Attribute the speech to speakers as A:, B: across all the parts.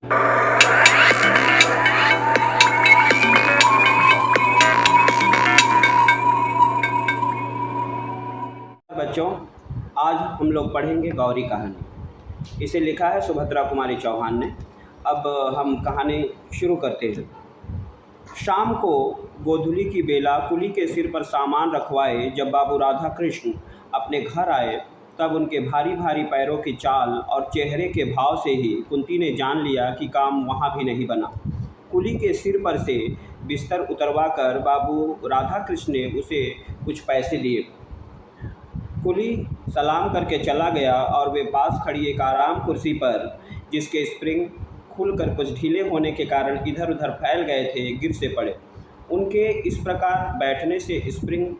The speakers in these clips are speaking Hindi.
A: बच्चों, आज हम लोग पढ़ेंगे गौरी कहानी। इसे लिखा है सुभद्रा कुमारी चौहान ने। अब हम कहानी शुरू करते हैं। शाम को गोधूली की बेला कुली के सिर पर सामान रखवाए जब बाबू राधा कृष्ण अपने घर आए, तब उनके भारी भारी पैरों की चाल और चेहरे के भाव से ही कुंती ने जान लिया कि काम वहाँ भी नहीं बना। कुली के सिर पर से बिस्तर उतरवा कर बाबू राधा कृष्ण ने उसे कुछ पैसे दिए। कुली सलाम करके चला गया और वे पास खड़ी एक आराम कुर्सी पर, जिसके स्प्रिंग खुलकर कुछ ढीले होने के कारण इधर उधर फैल गए थे, गिर से पड़े। उनके इस प्रकार बैठने से स्प्रिंग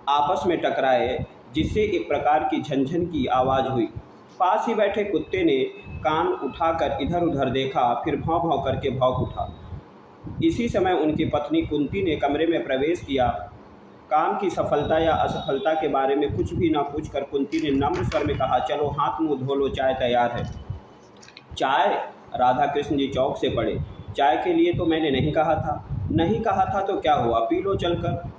A: आपस में टकराए, जिससे एक प्रकार की झनझन की आवाज़ हुई। पास ही बैठे कुत्ते ने कान उठाकर इधर उधर देखा, फिर भौं भौं करके भौंक उठा। इसी समय उनकी पत्नी कुंती ने कमरे में प्रवेश किया। काम की सफलता या असफलता के बारे में कुछ भी ना पूछकर कुंती ने नम्र स्वर में कहा, चलो हाथ मुंह धो लो, चाय तैयार है। चाय? राधा कृष्ण जी चौक से पड़े। चाय के लिए तो मैंने नहीं कहा था। नहीं कहा था तो क्या हुआ, पी लो चलकर,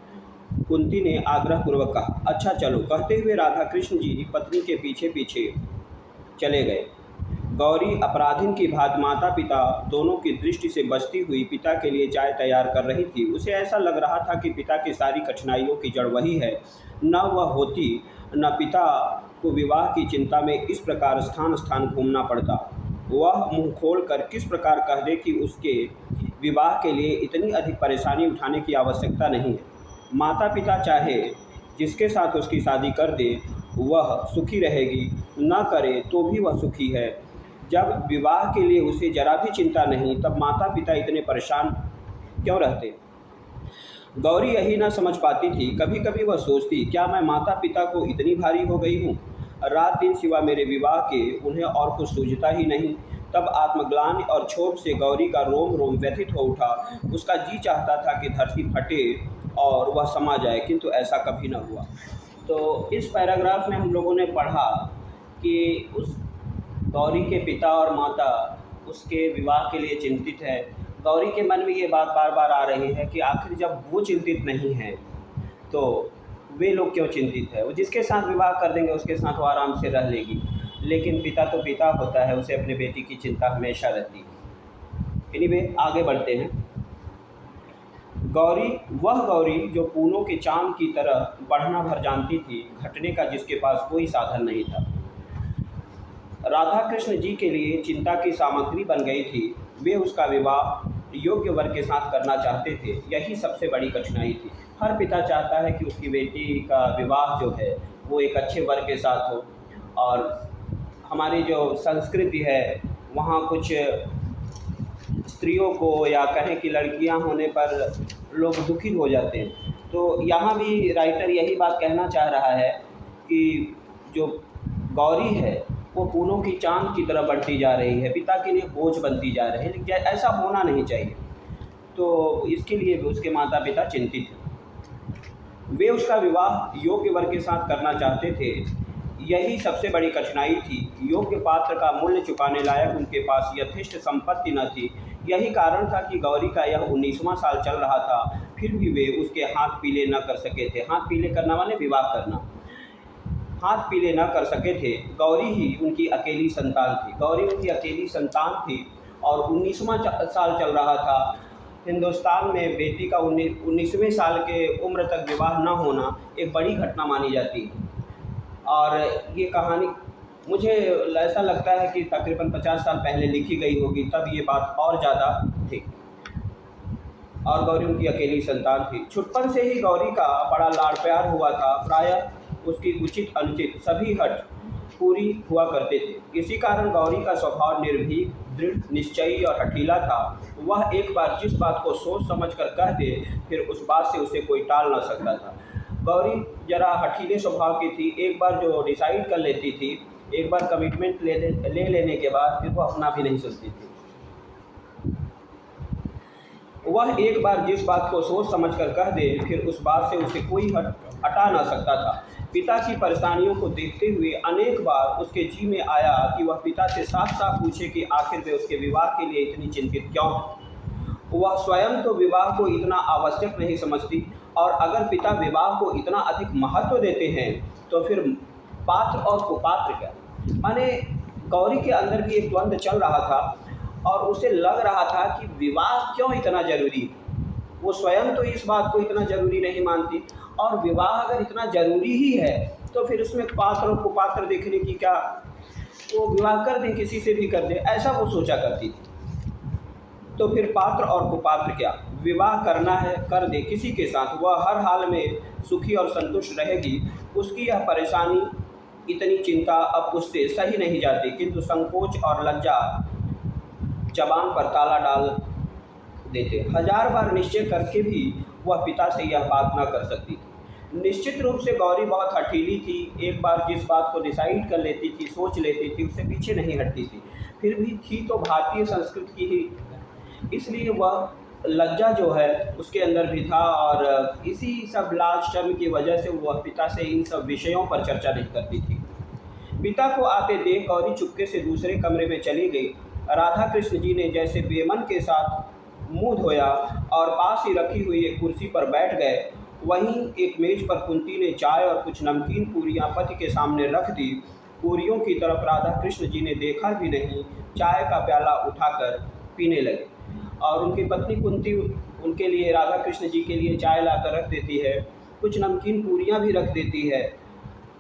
A: कुंती ने आग्रहपूर्वक कहा। अच्छा चलो, कहते हुए राधा कृष्ण जी पत्नी के पीछे पीछे चले गए। गौरी अपराधिन की भांति माता पिता दोनों की दृष्टि से बचती हुई पिता के लिए चाय तैयार कर रही थी। उसे ऐसा लग रहा था कि पिता की सारी कठिनाइयों की जड़ वही है। न वह होती, न पिता को विवाह की चिंता में इस प्रकार स्थान स्थान घूमना पड़ता। वह मुंह खोलकर किस प्रकार कह दे कि उसके विवाह के लिए इतनी अधिक परेशानी उठाने की आवश्यकता नहीं है। माता पिता चाहे जिसके साथ उसकी शादी कर दे, वह सुखी रहेगी, न करे तो भी वह सुखी है। जब विवाह के लिए उसे जरा भी चिंता नहीं, तब माता पिता इतने परेशान क्यों रहते? गौरी यही न समझ पाती थी। कभी कभी वह सोचती, क्या मैं माता पिता को इतनी भारी हो गई हूँ? रात दिन सिवा मेरे विवाह के उन्हें और कुछ सूझता ही नहीं। तब आत्मग्लानि और क्षोभ से गौरी का रोम रोम व्यथित हो उठा। उसका जी चाहता था कि धरती फटे और वह समा जाए, किंतु ऐसा कभी न हुआ। तो इस पैराग्राफ में हम लोगों ने पढ़ा कि उस गौरी के पिता और माता उसके विवाह के लिए चिंतित है। गौरी के मन में ये बात बार बार आ रही है कि आखिर जब वो चिंतित नहीं है तो वे लोग क्यों चिंतित है। वो जिसके साथ विवाह कर देंगे उसके साथ वो आराम से रह लेगी, लेकिन पिता तो पिता होता है, उसे अपने बेटी की चिंता हमेशा रहती है। एनीवे, आगे बढ़ते हैं। गौरी, वह गौरी जो पूनों के चांद की तरह बढ़ना भर जानती थी, घटने का जिसके पास कोई साधन नहीं था, राधा कृष्ण जी के लिए चिंता की सामग्री बन गई थी। वे उसका विवाह योग्य वर के साथ करना चाहते थे। यही सबसे बड़ी कठिनाई थी। हर पिता चाहता है कि उसकी बेटी का विवाह जो है वो एक अच्छे वर के साथ हो, और हमारी जो संस्कृति है वहाँ कुछ स्त्रियों को या कहें कि लड़कियां होने पर लोग दुखी हो जाते हैं। तो यहाँ भी राइटर यही बात कहना चाह रहा है कि जो गौरी है वो पूनों की चांद की तरह बढ़ती जा रही है, पिता के लिए बोझ बनती जा रही है, लेकिन ऐसा होना नहीं चाहिए। तो इसके लिए भी उसके माता पिता चिंतित थे। वे उसका विवाह योग्य वर के साथ करना चाहते थे। यही सबसे बड़ी कठिनाई थी। योग्य पात्र का मूल्य चुकाने लायक उनके पास यथेष्ट संपत्ति न थी। यही कारण था कि गौरी का यह 19वां साल चल रहा था, फिर भी वे उसके हाथ पीले न कर सके थे। हाथ पीले करना माने विवाह करना। हाथ पीले न कर सके थे। गौरी ही उनकी अकेली संतान थी। गौरी उनकी अकेली संतान थी और 19वां साल चल रहा था। हिंदुस्तान में बेटी का 19वें साल के उम्र तक विवाह न होना एक बड़ी घटना मानी जाती है। और ये कहानी मुझे ऐसा लगता है कि तकरीबन 50 साल पहले लिखी गई होगी, तब ये बात और ज़्यादा थी। और गौरी उनकी अकेली संतान थी। छुटपन से ही गौरी का बड़ा लाड़ प्यार हुआ था। प्रायः उसकी उचित अनुचित सभी हट पूरी हुआ करते थे। इसी कारण गौरी का स्वभाव निर्भीक, दृढ़ निश्चयी और हठीला था। वह एक बार जिस बात को सोच समझ कर कह दे, फिर उस बात से उसे कोई टाल न सकता था। गौरी जरा हठीले स्वभाव की थी। एक बार जो डिसाइड कर लेती थी, एक बार कमिटमेंट ले लेने के बाद फिर वो अपना भी नहीं सुनती थी। वह एक बार जिस बात को सोच समझकर कह दे, फिर उस बात से उसे कोई हटा ना सकता था। पिता की परेशानियों को देखते हुए अनेक बार उसके जी में आया कि वह पिता से साफ साफ पूछे कि आखिर वे उसके विवाह के लिए इतनी चिंतित क्यों। वह स्वयं तो विवाह को इतना आवश्यक नहीं समझती, और अगर पिता विवाह को इतना अधिक महत्व देते हैं तो फिर पात्र और कुपात्र क्या। माने गौरी के अंदर भी एक द्वंद्व चल रहा था और उसे लग रहा था कि विवाह क्यों इतना जरूरी है। वो स्वयं तो इस बात को इतना ज़रूरी नहीं मानती, और विवाह अगर इतना ज़रूरी ही है तो फिर उसमें पात्र और कुपात्र देखने की क्या, वो विवाह कर दें, किसी से भी कर दें, ऐसा वो सोचा करती थी। तो फिर पात्र और कुपात्र क्या, विवाह करना है कर दे किसी के साथ, वह हर हाल में सुखी और संतुष्ट रहेगी। उसकी यह परेशानी, इतनी चिंता अब उससे सही नहीं जाती, किंतु संकोच और लज्जा जबान पर ताला डाल देते। हजार बार निश्चय करके भी वह पिता से यह बात न कर सकती थी। निश्चित रूप से गौरी बहुत हठीली थी। एक बार जिस बात को डिसाइड कर लेती थी, सोच लेती थी, उससे पीछे नहीं हटती थी। फिर भी थी तो भारतीय संस्कृति की ही, इसलिए वह लज्जा जो है उसके अंदर भी था, और इसी सब लाज शर्म की वजह से वह पिता से इन सब विषयों पर चर्चा नहीं करती थी। पिता को आते देख गौरी चुपके से दूसरे कमरे में चली गई। राधा कृष्ण जी ने जैसे बेमन के साथ मुंह धोया और पास ही रखी हुई एक कुर्सी पर बैठ गए। वहीं एक मेज पर कुंती ने चाय और कुछ नमकीन पूरियां पति के सामने रख दी। पूरियों की तरफ राधा कृष्ण जी ने देखा भी नहीं, चाय का प्याला उठाकर पीने लगे। और उनकी पत्नी कुंती उनके लिए, राधा कृष्ण जी के लिए चाय लाकर रख देती है, कुछ नमकीन पूरियां भी रख देती है।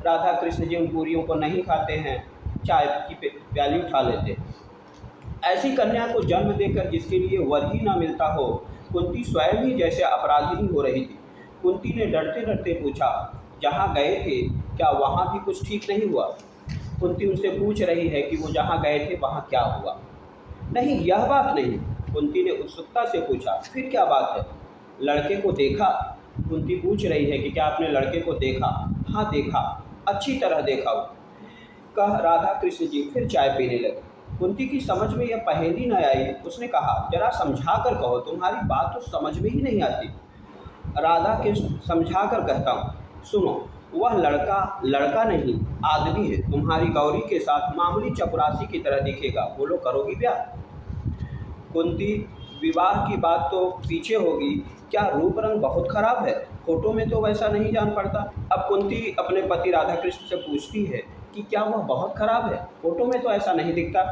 A: राधा कृष्ण जी उन पूरियों को नहीं खाते हैं, चाय की प्याली उठा लेते। ऐसी कन्या को जन्म देकर जिसके लिए वर ही न मिलता हो, कुंती स्वयं ही जैसे अपराधिनी हो रही थी। कुंती ने डरते डरते पूछा, जहाँ गए थे क्या वहाँ भी कुछ ठीक नहीं हुआ? कुंती उनसे पूछ रही है कि वो जहाँ गए थे वहाँ क्या हुआ। नहीं, यह बात नहीं, कुंती ने उत्सुकता से पूछा। फिर क्या बात है? लड़के को देखा? कुंती पूछ रही है कि क्या आपने लड़के को देखा? हाँ देखा, अच्छी तरह देखा, कह राधा कृष्ण जी फिर चाय पीने लगे। कुंती की समझ में यह पहेली न आई। उसने कहा, जरा समझा कर कहो, तुम्हारी बात तो समझ में ही नहीं आती। राधा कृष्ण, समझा कर कहता हूँ, सुनो, वह लड़का नहीं आदमी है। तुम्हारी गौरी के साथ मामूली चपरासी की तरह दिखेगा। बोलो, करोगी ब्याह? कुंती, विवाह की बात तो पीछे होगी, क्या रूप रंग बहुत खराब है? फोटो में तो वैसा नहीं जान पड़ता। अब कुंती अपने पति राधा कृष्ण से पूछती है कि क्या वह बहुत खराब है? फोटो में तो ऐसा नहीं दिखता।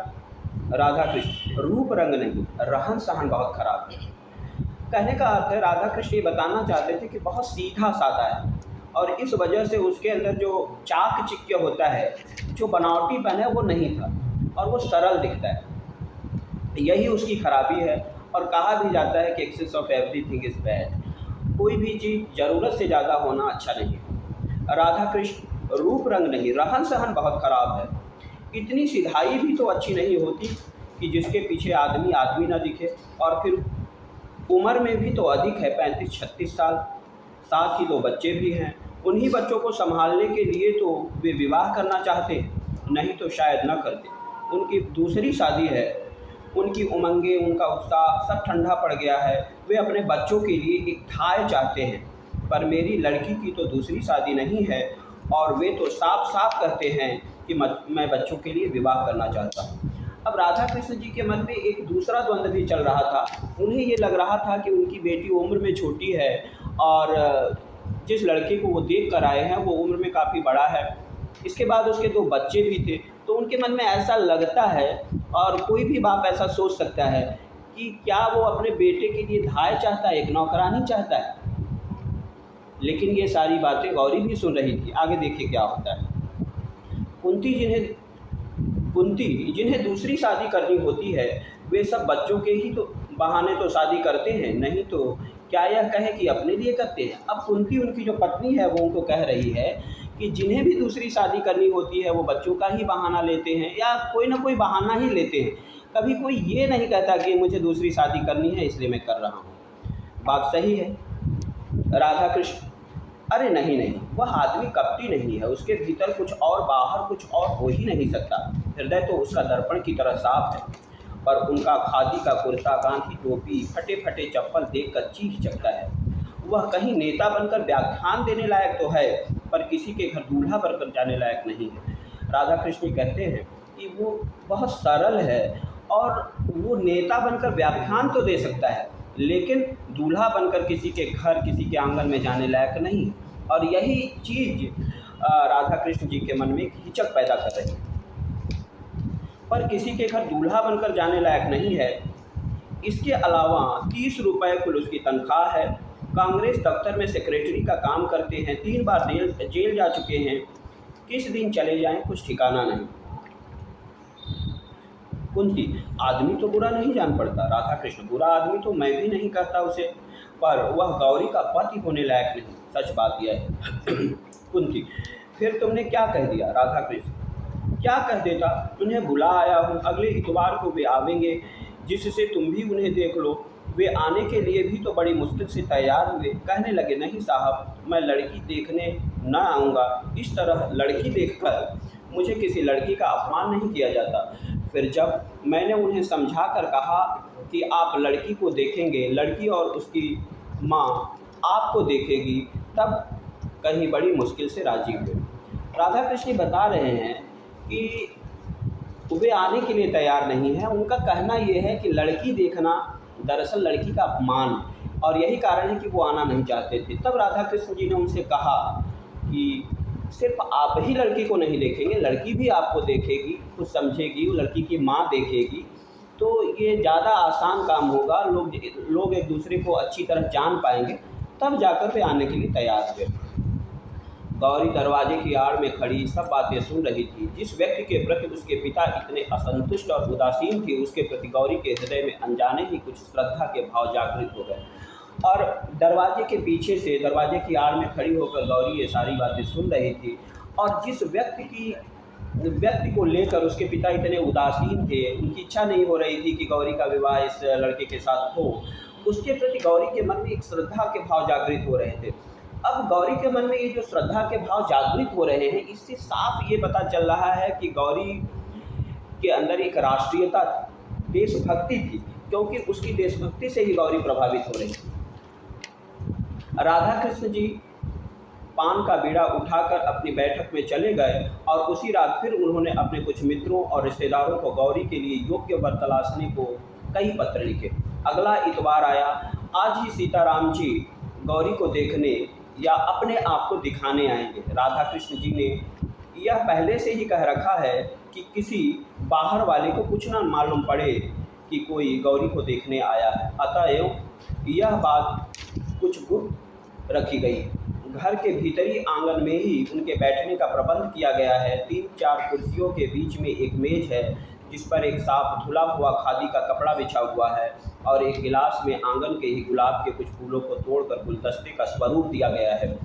A: राधा कृष्ण, रूप रंग नहीं, रहन सहन बहुत खराब है। कहने का अर्थ है, राधा कृष्ण ये बताना चाहते थे कि बहुत सीधा साधा है, और इस वजह से उसके अंदर जो चाकचिक्य होता है, जो बनावटीपन है, वो नहीं था, और वो सरल दिखता है। यही उसकी खराबी है। और कहा भी जाता है कि excess of everything is bad. कोई भी चीज़ ज़रूरत से ज़्यादा होना अच्छा नहीं है। राधा कृष्ण, रूप रंग नहीं, रहन सहन बहुत खराब है। इतनी सिधाई भी तो अच्छी नहीं होती कि जिसके पीछे आदमी आदमी ना दिखे। और फिर उम्र में भी तो अधिक है, 35-36 साल, साथ ही 2 बच्चे भी हैं। उन्हीं बच्चों को संभालने के लिए तो वे विवाह करना चाहते, नहीं तो शायद न करते। उनकी दूसरी शादी है, उनकी उमंगें, उनका उत्साह सब ठंडा पड़ गया है। वे अपने बच्चों के लिए एक ठाय चाहते हैं, पर मेरी लड़की की तो दूसरी शादी नहीं है, और वे तो साफ साफ कहते हैं कि मैं बच्चों के लिए विवाह करना चाहता हूँ। अब राधा कृष्ण जी के मन में एक दूसरा द्वंद्व भी चल रहा था। उन्हें ये लग रहा था कि उनकी बेटी उम्र में छोटी है, और जिस लड़के को वो देख कर आए हैं वो उम्र में काफ़ी बड़ा है। इसके बाद उसके 2 बच्चे भी थे, तो उनके मन में ऐसा लगता है, और कोई भी बाप ऐसा सोच सकता है कि क्या वो अपने बेटे के लिए धाय चाहता है, एक नौकरानी चाहता है। लेकिन ये सारी बातें गौरी भी सुन रही थी। आगे देखिए क्या होता है। कुंती जिन्हें दूसरी शादी करनी होती है, वे सब बच्चों के ही तो बहाने तो शादी करते हैं, नहीं तो क्या यह कहे कि अपने लिए करते हैं। अब कुंती, उनकी जो पत्नी है, वो उनको कह रही है कि जिन्हें भी दूसरी शादी करनी होती है वो बच्चों का ही बहाना लेते हैं, या कोई ना कोई बहाना ही लेते हैं। कभी कोई ये नहीं कहता कि मुझे दूसरी शादी करनी है इसलिए मैं कर रहा हूँ। बात सही है। राधा कृष्ण, अरे नहीं, वह आदमी कपटी नहीं है, उसके भीतर कुछ और बाहर कुछ और हो ही नहीं सकता। हृदय तो उसका दर्पण की तरह साफ है। पर उनका खादी का कुर्ता, गांधी टोपी, फटे फटे चप्पल देखकर चीख चकता है। वह कहीं नेता बनकर व्याख्यान देने लायक तो है, पर किसी के घर दूल्हा बनकर जाने लायक नहीं है। राधा कृष्ण कहते हैं कि वो बहुत सरल है और वो नेता बनकर व्याख्यान तो दे सकता है, लेकिन दूल्हा बनकर किसी के घर, किसी के आंगन में जाने लायक नहीं। और यही चीज़ राधा कृष्ण जी के मन में एक हिचक पैदा कर रही है। पर किसी के घर दूल्हा बनकर जाने लायक नहीं है। इसके अलावा 30 रुपये कुल उसकी तनख्वाह है। कांग्रेस दफ्तर में सेक्रेटरी का काम करते हैं। 3 बार जेल जा चुके हैं। किस दिन चले जाएं कुछ ठिकाना नहीं। कुंती, आदमी तो बुरा नहीं जान पड़ता। राधा कृष्ण, बुरा आदमी तो मैं भी नहीं कहता उसे, पर वह गौरी का पति होने लायक नहीं। सच बात यह है। कुंती, फिर तुमने क्या कह दिया? राधा कृष्ण, क्या कह देता? तुम्हें बुला आया हूँ, अगले इतवार को वे आवेंगे, जिससे तुम भी उन्हें देख लो। वे आने के लिए भी तो बड़ी मुश्किल से तैयार हुए। कहने लगे, नहीं साहब, मैं लड़की देखने न आऊँगा। इस तरह लड़की देखकर मुझे किसी लड़की का अपमान नहीं किया जाता। फिर जब मैंने उन्हें समझा कर कहा कि आप लड़की को देखेंगे, लड़की और उसकी माँ आपको देखेगी, तब कहीं बड़ी मुश्किल से राजी हुए। राधा कृष्ण बता रहे हैं कि वे आने के लिए तैयार नहीं है। उनका कहना ये है कि लड़की देखना दरअसल लड़की का अपमान है, और यही कारण है कि वो आना नहीं चाहते थे। तब राधा कृष्ण जी ने उनसे कहा कि सिर्फ आप ही लड़की को नहीं देखेंगे, लड़की भी आपको देखेगी, कुछ समझेगी, वो लड़की की माँ देखेगी, तो ये ज़्यादा आसान काम होगा। लोग एक दूसरे को अच्छी तरह जान पाएंगे। तब जाकर वे आने के लिए तैयार हुए। गौरी दरवाजे की आड़ में खड़ी सब बातें सुन रही थी। जिस व्यक्ति के प्रति उसके पिता इतने असंतुष्ट और उदासीन थे, उसके प्रति गौरी के हृदय में अनजाने ही कुछ श्रद्धा के भाव जागृत हो गए। और दरवाजे के पीछे से, दरवाजे की आड़ में खड़ी होकर गौरी ये सारी बातें सुन रही थी। और जिस व्यक्ति को लेकर उसके पिता इतने उदासीन थे, उनकी इच्छा नहीं हो रही थी कि गौरी का विवाह इस लड़के के साथ हो, उसके प्रति गौरी के मन में एक श्रद्धा के भाव जागृत हो रहे थे। अब गौरी के मन में ये जो श्रद्धा के भाव जागृत हो रहे हैं, इससे साफ ये पता चल रहा है कि गौरी के अंदर एक राष्ट्रीयता, देशभक्ति थी, क्योंकि उसकी देशभक्ति से ही गौरी प्रभावित हो रही थी। राधा कृष्ण जी पान का बीड़ा उठाकर अपनी बैठक में चले गए और उसी रात फिर उन्होंने अपने कुछ मित्रों और रिश्तेदारों को गौरी के लिए योग्य वर तलाशने को कई पत्र लिखे। अगला इतवार आया। आज ही सीताराम जी गौरी को देखने या अपने आप को दिखाने आएंगे। राधा कृष्ण जी ने यह पहले से ही कह रखा है कि किसी बाहर वाले को कुछ ना मालूम पड़े कि कोई गौरी को देखने आया है। अतएव यह बात कुछ गुप्त रखी गई। घर के भीतरी आंगन में ही उनके बैठने का प्रबंध किया गया है। 3-4 कुर्सियों के बीच में एक मेज है, जिस पर एक साफ धुला हुआ खादी का कपड़ा बिछा हुआ है, और एक गिलास में आंगन के ही गुलाब के कुछ फूलों को तोड़कर गुलदस्ते का स्वरूप दिया गया है।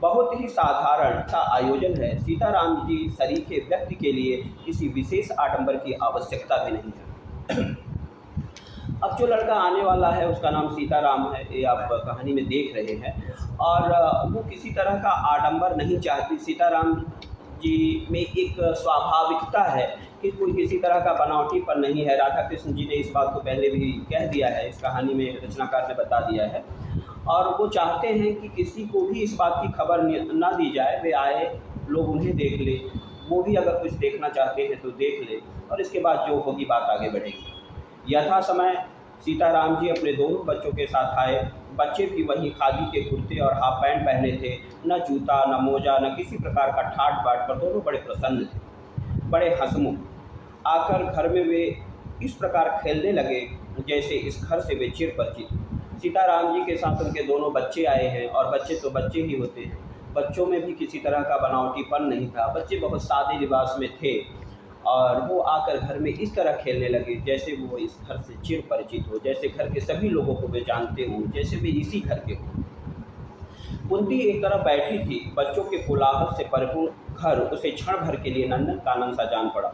A: बहुत ही साधारण सा आयोजन है। सीताराम जी सरीखे व्यक्ति के लिए किसी विशेष आडंबर की आवश्यकता भी नहीं है। अब जो लड़का आने वाला है उसका नाम सीताराम है, ये आप कहानी में देख रहे हैं, और वो किसी तरह का आडंबर नहीं चाहती। सीताराम जी में एक स्वाभाविकता है कि कोई किसी तरह का बनावटीपन नहीं है। राधा कृष्ण जी ने इस बात को पहले भी कह दिया है, इस कहानी में रचनाकार ने बता दिया है, और वो चाहते हैं कि किसी को भी इस बात की खबर ना दी जाए। वे आए, लोग उन्हें देख ले, वो भी अगर कुछ देखना चाहते हैं तो देख ले, और इसके बाद जो होगी बात आगे बढ़ेगी। यथा समय सीताराम जी अपने दोनों बच्चों के साथ आए। बच्चे भी वही खादी के कुर्ते और हाफ पैंट पहने थे, न जूता, न मोजा, न किसी प्रकार का ठाट बाट, पर दोनों बड़े प्रसन्न थे, बड़े हंसमुख। आकर घर में वे इस प्रकार खेलने लगे जैसे इस घर से वे चिर परिचित। सीताराम जी के साथ उनके दोनों बच्चे आए हैं, और बच्चे तो बच्चे ही होते हैं। बच्चों में भी किसी तरह का बनावटीपन नहीं था। बच्चे बहुत सादे लिबास में थे, और वो आकर घर में इस तरह खेलने लगे जैसे वो इस घर से चिर परिचित हो, जैसे घर के सभी लोगों को वे जानते हों, जैसे वे इसी घर के हों। कुंती एक तरफ बैठी थी। बच्चों के कोलाहल से परिपूर्ण घर उसे क्षण भर के लिए नंदन कानन सा जान पड़ा।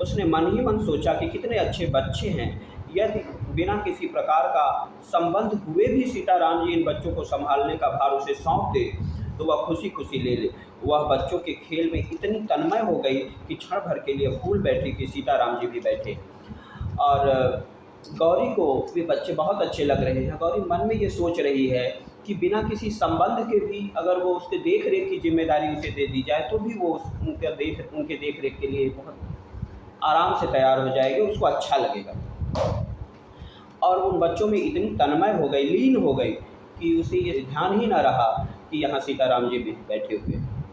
A: उसने मन ही मन सोचा कि कितने अच्छे बच्चे हैं। यदि बिना किसी प्रकार का संबंध हुए भी सीताराम जी इन बच्चों को संभालने का भार उसे सौंप दे तो वह खुशी खुशी ले ले। वह बच्चों के खेल में इतनी तन्मय हो गई कि क्षण भर के लिए भूल बैठी कि सीताराम जी भी बैठे। और गौरी को वे बच्चे बहुत अच्छे लग रहे हैं। गौरी मन में ये सोच रही है कि बिना किसी संबंध के भी अगर वो उसके देख रेख की जिम्मेदारी उसे दे दी जाए तो भी वो उनके देख रेख के लिए बहुत आराम से तैयार हो जाएगी, उसको अच्छा लगेगा। और उन बच्चों में इतनी तन्मय हो गई, लीन हो गई कि उसे ये ध्यान ही ना रहा कि यहाँ सीताराम जी भी बैठे हुए हैं।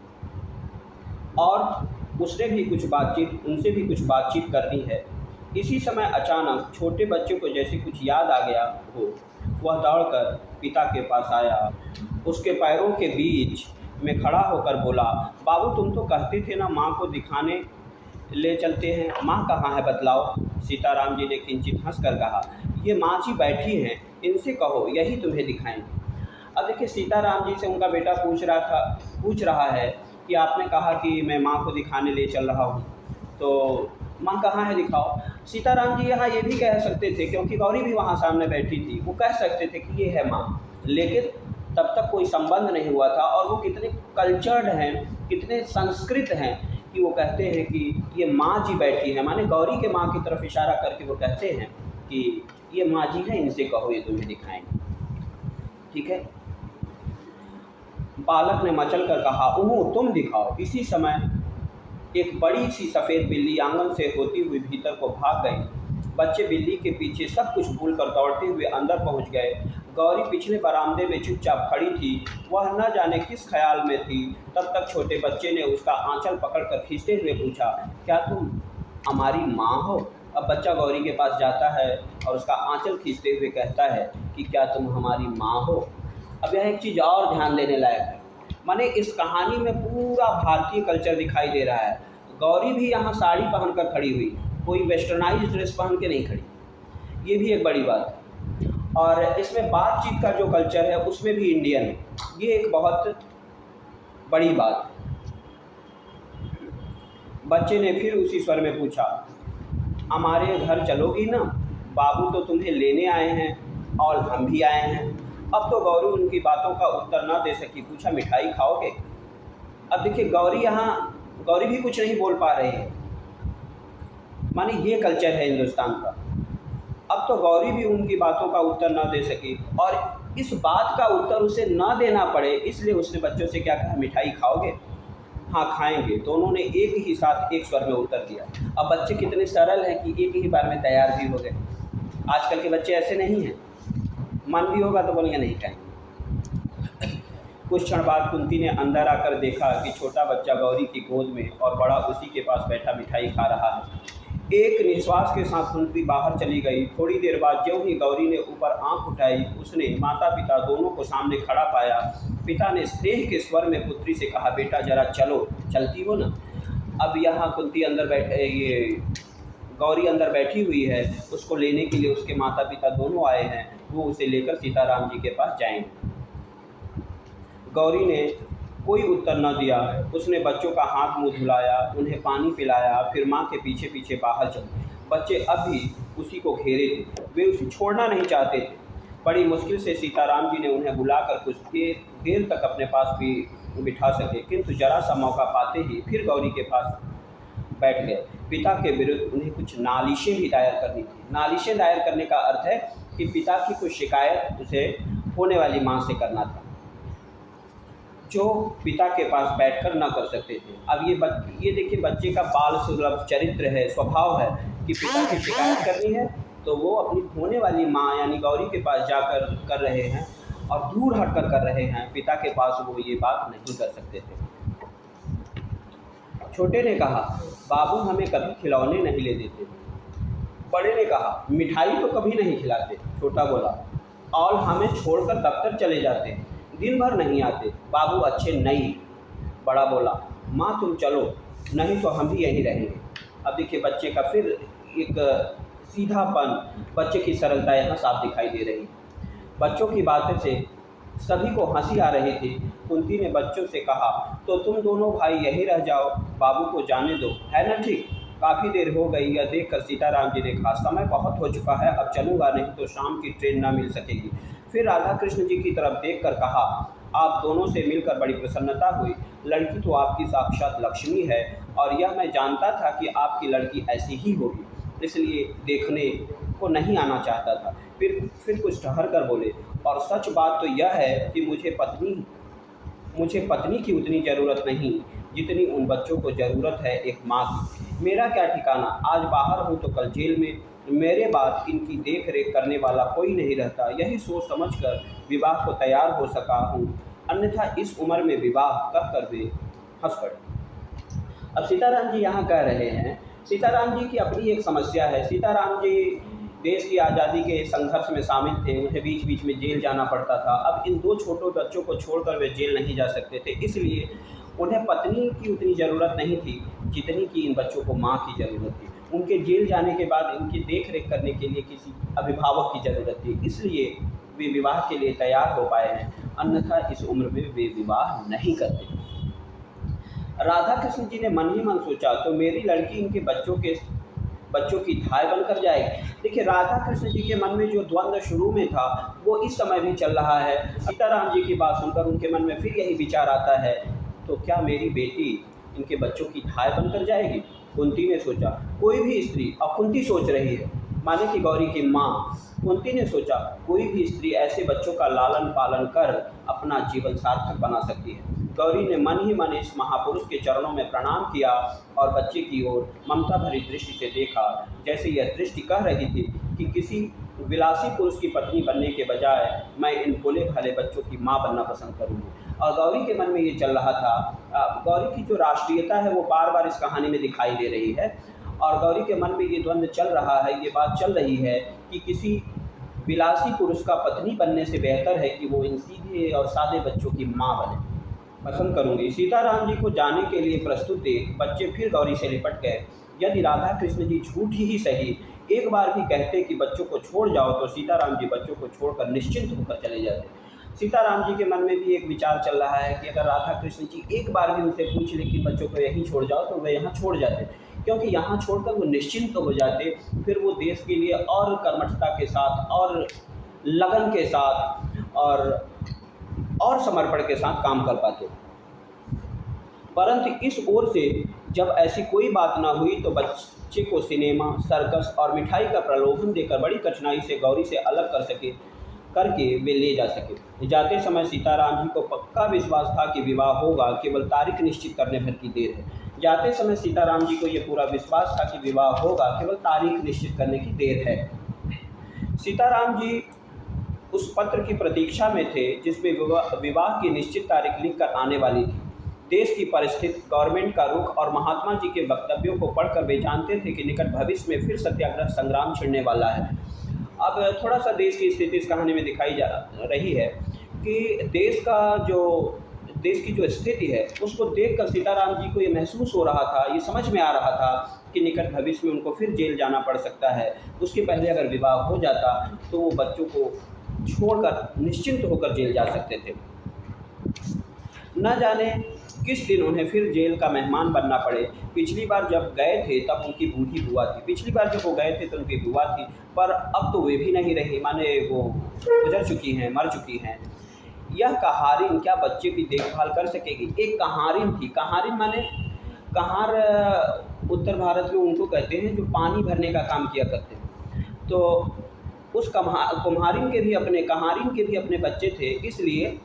A: और उसने भी उनसे भी कुछ बातचीत करनी है। इसी समय अचानक छोटे बच्चे को जैसे कुछ याद आ गया हो, वह दौड़कर पिता के पास आया, उसके पैरों के बीच में खड़ा होकर बोला, बाबू तुम तो कहते थे ना माँ को दिखाने ले चलते हैं, माँ कहाँ है बतलाओ। सीताराम जी ने किंचित हंसकर कहा, ये माँ जी बैठी हैं, इनसे कहो यही तुम्हें दिखाएंगे। अब देखिए सीताराम जी से उनका बेटा पूछ रहा है कि आपने कहा कि मैं माँ को दिखाने ले चल रहा हूँ, तो माँ कहाँ है दिखाओ। सीताराम जी यहाँ ये भी कह सकते थे, क्योंकि गौरी भी वहाँ सामने बैठी थी, वो कह सकते थे कि ये है माँ, लेकिन तब तक कोई संबंध नहीं हुआ था। और वो कितने कल्चर्ड हैं, कितने संस्कृत हैं कि वो कहते हैं कि ये माँ जी बैठी है, माने गौरी के माँ की तरफ इशारा करके वो कहते हैं कि ये माँ जी हैं, इनसे कहो ये तुम्हें दिखाएंगे। ठीक है। बालक ने मचल कर कहा, तुम दिखाओ। इसी समय एक बड़ी सी सफ़ेद बिल्ली आंगन से होती हुई भीतर को भाग गई। बच्चे बिल्ली के पीछे सब कुछ भूलकर दौड़ते हुए अंदर पहुंच गए। गौरी पिछले बरामदे में चुपचाप खड़ी थी, वह न जाने किस ख्याल में थी। तब तक छोटे बच्चे ने उसका आंचल पकड़कर खींचते हुए पूछा, क्या तुम हमारी माँ हो? अब बच्चा गौरी के पास जाता है और उसका आंचल खींचते हुए कहता है कि क्या तुम हमारी माँ हो। अब यह एक चीज़ और ध्यान देने लायक है, माने इस कहानी में पूरा भारतीय कल्चर दिखाई दे रहा है। गौरी भी यहाँ साड़ी पहनकर खड़ी हुई, कोई वेस्टर्नाइज ड्रेस पहन के नहीं खड़ी, ये भी एक बड़ी बात है। और इसमें बातचीत का जो कल्चर है उसमें भी इंडियन है, ये एक बहुत बड़ी बात है। बच्चे ने फिर उसी स्वर में पूछा, हमारे घर चलोगी ना? बाबू तो तुम्हें लेने आए हैं और हम भी आए हैं। अब तो गौरी उनकी बातों का उत्तर न दे सकी, पूछा मिठाई खाओगे? अब देखिए गौरी भी कुछ नहीं बोल पा रही है, माने ये कल्चर है हिंदुस्तान का। अब तो गौरी भी उनकी बातों का उत्तर न दे सकी, और इस बात का उत्तर उसे न देना पड़े इसलिए उसने बच्चों से क्या कहा, मिठाई खाओगे? हाँ खाएंगे। दोनों ने एक ही साथ एक स्वर में उत्तर दिया। अब बच्चे कितने सरल हैं कि एक ही बार में तैयार भी हो गए। आजकल के बच्चे ऐसे नहीं हैं, मन भी होगा तो बोलेंगे नहीं खाएंगे। कुछ क्षण बाद कुंती ने अंदर आकर देखा कि छोटा बच्चा गौरी की गोद में और बड़ा उसी के पास बैठा मिठाई खा रहा है। एक निश्वास के साथ कुंती बाहर चली गई। थोड़ी देर बाद ज्यों ही गौरी ने ऊपर आंख उठाई, उसने माता पिता दोनों को सामने खड़ा पाया। पिता ने स्नेह के स्वर में पुत्री से कहा, बेटा जरा चलो, चलती हो ना? अब यहाँ कुंती गौरी अंदर बैठी हुई है, उसको लेने के लिए उसके माता पिता दोनों आए हैं, वो उसे लेकर सीताराम जी के पास जाएंगे। गौरी ने कोई उत्तर न दिया। उसने बच्चों का हाथ मुंह धुलाया, उन्हें पानी पिलाया, फिर माँ के पीछे पीछे बाहर चली। बच्चे अब भी उसी को घेरे थे, वे उसे छोड़ना नहीं चाहते थे। बड़ी मुश्किल से सीताराम जी ने उन्हें बुलाकर कुछ देर तक अपने पास भी बिठा सके, किंतु जरा सा मौका पाते ही फिर गौरी के पास बैठ गए। पिता के विरुद्ध उन्हें कुछ नालिशें भी दायर करनी थी। नालिशें दायर करने का अर्थ है कि पिता की कुछ शिकायत उसे होने वाली माँ से करना था, जो पिता के पास बैठकर न कर सकते थे। अब ये देखिए बच्चे का बाल सुलभ चरित्र है, स्वभाव है कि पिता की शिकायत करनी है तो वो अपनी होने वाली माँ यानी गौरी के पास जाकर कर रहे हैं, और दूर हटकर कर रहे हैं। पिता के पास वो ये बात नहीं कर सकते थे। छोटे ने कहा, बाबू हमें कभी खिलौने नहीं ले देते। बड़े ने कहा, मिठाई तो कभी नहीं खिलाते। छोटा बोला, और हमें छोड़कर दफ्तर चले जाते, दिन भर नहीं आते। बाबू अच्छे नहीं। बड़ा बोला, माँ तुम चलो, नहीं तो हम भी यहीं रहेंगे। अब देखिए बच्चे का फिर एक सीधापन, बच्चे की सरलता यहाँ साफ दिखाई दे रही। बच्चों की बातें से सभी को हंसी आ रही थी। कुंती ने बच्चों से कहा, तो तुम दोनों भाई यहीं रह जाओ, बाबू को जाने दो, है ना? ठीक। काफ़ी देर हो गई। यह देखकर सीताराम जी ने कहा, समय बहुत हो चुका है, अब चलूँगा, नहीं तो शाम की ट्रेन ना मिल सकेगी। फिर राधा कृष्ण जी की तरफ देखकर कहा, आप दोनों से मिलकर बड़ी प्रसन्नता हुई। लड़की तो आपकी साक्षात लक्ष्मी है, और यह मैं जानता था कि आपकी लड़की ऐसी ही होगी, इसलिए देखने को नहीं आना चाहता था। फिर कुछ ठहर कर बोले, और सच बात तो यह है कि मुझे पत्नी की उतनी ज़रूरत नहीं जितनी उन बच्चों को ज़रूरत है एक माँ की। मेरा क्या ठिकाना, आज बाहर हूँ तो कल जेल में, मेरे बाद इनकी देख रेख करने वाला कोई नहीं रहता। यही सोच समझकर विवाह को तैयार हो सका हूँ, अन्यथा इस उम्र में विवाह कर कर वे हंस पड़े। अब सीताराम जी यहाँ कह रहे हैं, सीताराम जी की अपनी एक समस्या है। सीताराम जी देश की आज़ादी के संघर्ष में शामिल थे, उन्हें बीच बीच में जेल जाना पड़ता था। अब इन दो छोटे बच्चों को छोड़कर वे जेल नहीं जा सकते थे, इसलिए उन्हें पत्नी की उतनी ज़रूरत नहीं थी जितनी कि इन बच्चों को माँ की ज़रूरत थी। उनके जेल जाने के बाद इनकी देख रेख करने के लिए किसी अभिभावक की ज़रूरत थी, इसलिए वे विवाह के लिए तैयार हो पाए हैं, अन्यथा इस उम्र में वे विवाह नहीं करते। राधा कृष्ण जी ने मन ही मन सोचा, तो मेरी लड़की इनके बच्चों की धाय बनकर जाएगी। देखिए, राधा कृष्ण जी के मन में जो द्वंद्व शुरू में था वो इस समय भी चल रहा है। सीताराम जी की बात सुनकर उनके मन में फिर यही विचार आता है, तो क्या मेरी बेटी इनके बच्चों की धाय बनकर जाएगी। कुंती ने सोचा, कोई भी स्त्री, अब कुंती सोच रही है, माने कि गौरी की माँ, कुंती ने सोचा कोई भी स्त्री ऐसे बच्चों का लालन पालन कर अपना जीवन सार्थक बना सकती है। गौरी ने मन ही मन इस महापुरुष के चरणों में प्रणाम किया और बच्चे की ओर ममता भरी दृष्टि से देखा, जैसे यह दृष्टि कह रही थी कि किसी विलासी पुरुष की पत्नी बनने के बजाय मैं इन भोले भाले बच्चों की माँ बनना पसंद करूँगी। और गौरी के मन में ये चल रहा था। गौरी की जो राष्ट्रीयता है वो बार बार इस कहानी में दिखाई दे रही है, और गौरी के मन में ये द्वंद्व चल रहा है, ये बात चल रही है कि किसी विलासी पुरुष का पत्नी बनने से बेहतर है कि वो इन सीधे और सादे बच्चों की माँ बने, पसंद करूंगी। सीताराम जी को जाने के लिए प्रस्तुत देख बच्चे फिर गौरी से लिपट गए। यदि राधा कृष्ण जी झूठ ही सही एक बार भी कहते कि बच्चों को छोड़ जाओ, तो सीताराम जी बच्चों को छोड़कर निश्चिंत होकर चले जाते। सीताराम जी के मन में भी एक विचार चल रहा है कि अगर राधा कृष्ण जी एक बार भी उनसे पूछ ले कि बच्चों को यहीं छोड़ जाओ, तो वे यहाँ छोड़ जाते, क्योंकि यहाँ छोड़कर वो निश्चिंत हो जाते। फिर वो देश के लिए और कर्मठता के साथ और लगन के साथ और समर्पण के साथ काम कर पाते। परंतु इस ओर से जब ऐसी कोई बात ना हुई, तो बच्चे को सिनेमा, सर्कस और मिठाई का प्रलोभन देकर बड़ी कठिनाई से गौरी से अलग करके वे ले जा सके। जाते समय सीताराम जी को पक्का विश्वास था कि विवाह होगा, केवल तारीख निश्चित करने भर की देर है। जाते समय सीताराम जी को ये पूरा विश्वास था कि विवाह होगा, केवल तारीख निश्चित करने की देर है। सीताराम जी उस पत्र की प्रतीक्षा में थे जिसमें विवाह की निश्चित तारीख लिख कर आने वाली थी। देश की परिस्थिति, गवर्नमेंट का रुख और महात्मा जी के वक्तव्यों को पढ़कर वे जानते थे कि निकट भविष्य में फिर सत्याग्रह संग्राम छिड़ने वाला है। अब थोड़ा सा देश की स्थिति इस कहानी में दिखाई जा रही है कि देश की जो स्थिति है उसको देखकर सीताराम जी को ये महसूस हो रहा था, ये समझ में आ रहा था कि निकट भविष्य में उनको फिर जेल जाना पड़ सकता है। उसके पहले अगर विवाह हो जाता तो वो बच्चों को छोड़कर निश्चिंत होकर जेल जा सकते थे। न जाने किस दिन उन्हें फिर जेल का मेहमान बनना पड़े। पिछली बार जब गए थे तब उनकी बूढ़ी बुआ थी, पिछली बार जब वो गए थे तो उनकी बुआ थी, पर अब तो वे भी नहीं रही, माने वो गुजर चुकी हैं, मर चुकी हैं। यह कहारिन क्या बच्चे की देखभाल कर सकेगी। एक कहारिन थी, कहारिन माने कहार उत्तर भारत में उनको कहते हैं जो पानी भरने का काम किया करते हैं। तो उस कहारिन के भी अपने बच्चे थे, इसलिए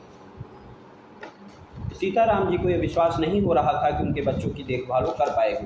A: सीताराम जी को ये विश्वास नहीं हो रहा था कि उनके बच्चों की देखभाल वो कर पाएंगे।